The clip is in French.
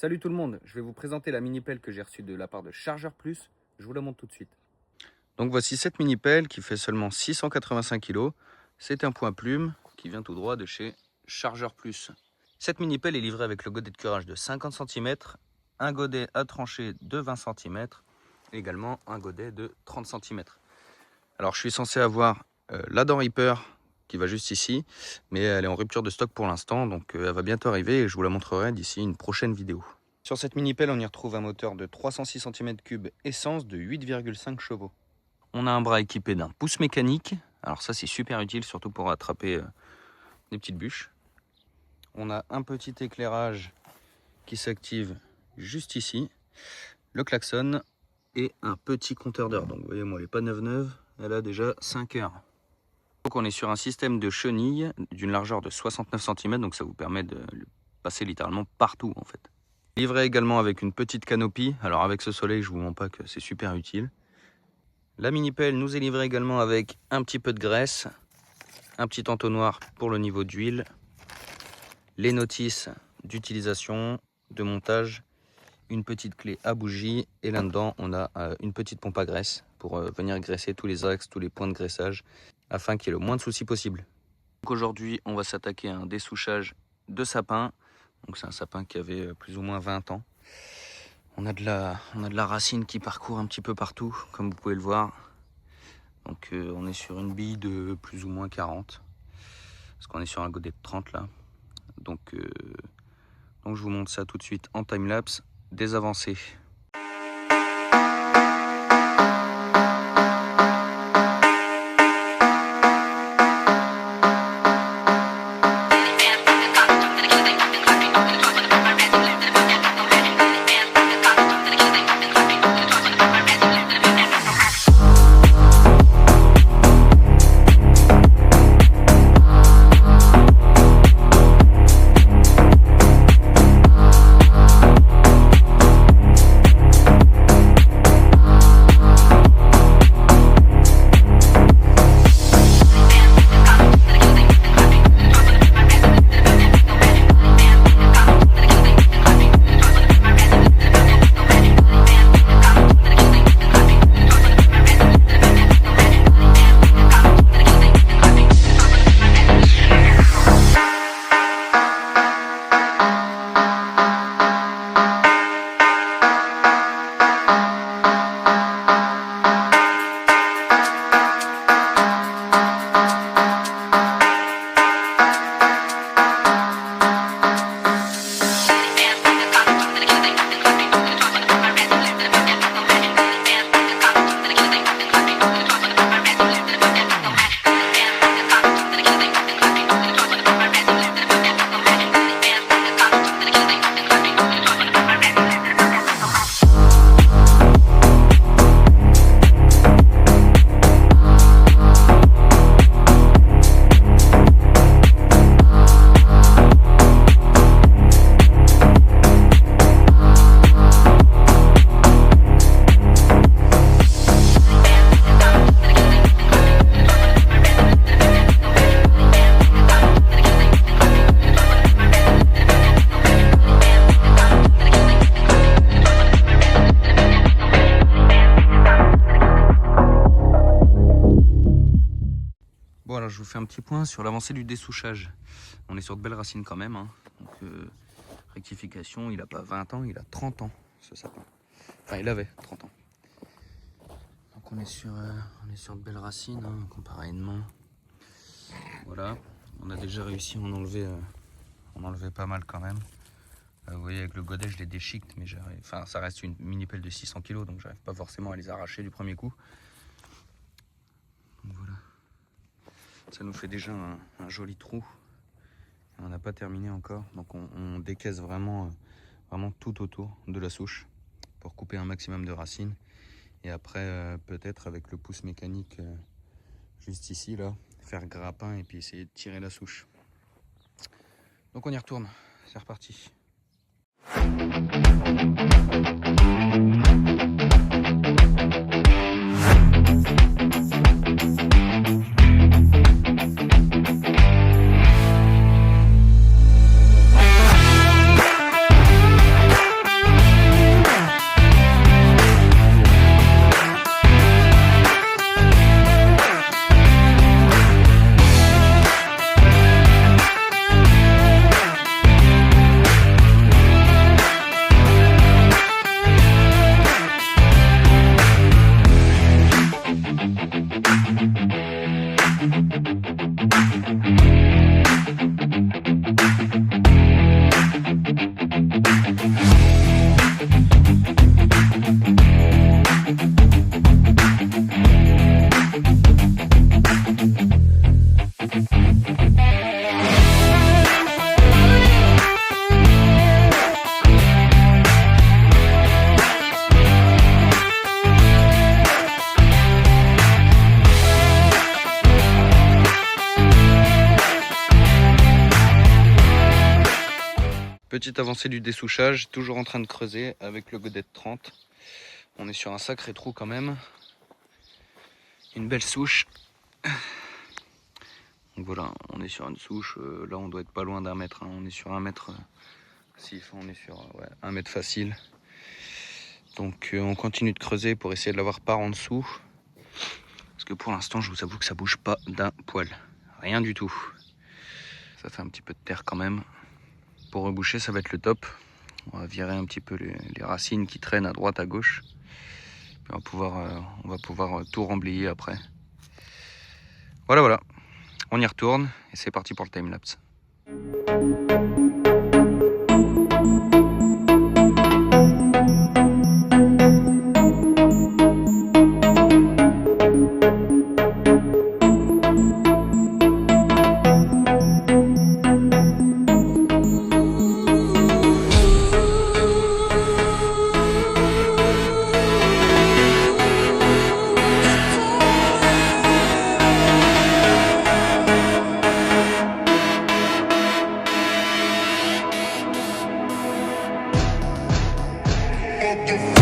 Salut tout le monde, je vais vous présenter la mini-pelle que j'ai reçue de la part de Chargeur Plus. Je vous la montre tout de suite. Donc voici cette mini-pelle qui fait seulement 685 kg. C'est un point plume qui vient tout droit de chez Chargeur Plus. Cette mini-pelle est livrée avec le godet de curage de 50 cm, un godet à trancher de 20 cm et également un godet de 30 cm. Alors je suis censé avoir la dent Reaper qui va juste ici, mais elle est en rupture de stock pour l'instant, donc elle va bientôt arriver et je vous la montrerai d'ici une prochaine vidéo. Sur cette mini-pelle, on y retrouve un moteur de 306 cm3 essence de 8,5 chevaux. On a un bras équipé d'un pouce mécanique, alors ça c'est super utile, surtout pour attraper des petites bûches. On a un petit éclairage qui s'active juste ici, le klaxon et un petit compteur d'heure. Donc vous voyez, moi elle n'est pas neuve, elle a déjà 5 heures. Donc on est sur un système de chenille d'une largeur de 69 cm, donc ça vous permet de le passer littéralement partout en fait. Livré également avec une petite canopie, alors avec ce soleil je vous mens pas que c'est super utile. La mini-pelle nous est livrée également avec un petit peu de graisse, un petit entonnoir pour le niveau d'huile, les notices d'utilisation, de montage, une petite clé à bougie et là-dedans on a une petite pompe à graisse pour venir graisser tous les axes, tous les points de graissage afin qu'il y ait le moins de soucis possible. Aujourd'hui on va s'attaquer à un dessouchage de sapin. Donc c'est un sapin qui avait plus ou moins 20 ans. On a de la racine qui parcourt un petit peu partout comme vous pouvez le voir. Donc on est sur une bille de plus ou moins 40. Parce qu'on est sur un godet de 30 là. Donc je vous montre ça tout de suite en timelapse, des avancées. Bon alors je vous fais un petit point sur l'avancée du dessouchage. On est sur de belles racines quand même, hein. Donc, rectification, il n'a pas 20 ans, il a 30 ans ce sapin. Enfin il avait 30 ans. Donc on est sur de belles racines, hein, comparativement. Voilà, on a déjà réussi à en enlever pas mal quand même. Vous voyez avec le godet je les déchiquete, mais enfin, ça reste une mini-pelle de 600 kg, donc j'arrive pas forcément à les arracher du premier coup. Donc voilà. Ça nous fait déjà un joli trou. On n'a pas terminé encore, donc on décaisse vraiment tout autour de la souche pour couper un maximum de racines. Et après, peut-être avec le pouce mécanique juste ici, là, faire grappin et puis essayer de tirer la souche. Donc on y retourne, c'est reparti. petite avancée du dessouchage, toujours en train de creuser avec le godet de 30. On est sur un sacré trou quand même. Une belle souche. Donc voilà, on est sur une souche. Là, on doit être pas loin d'un mètre. Hein. On est sur 1 mètre. Si, on est sur 1 mètre facile. Donc on continue de creuser pour essayer de l'avoir par en dessous. Parce que pour l'instant, je vous avoue que ça bouge pas d'un poil. Rien du tout. Ça fait un petit peu de terre quand même. Pour reboucher, ça va être le top. On va virer un petit peu les racines qui traînent à droite, à gauche. Puis on va pouvoir tout remblayer après. Voilà. On y retourne et c'est parti pour le timelapse. What the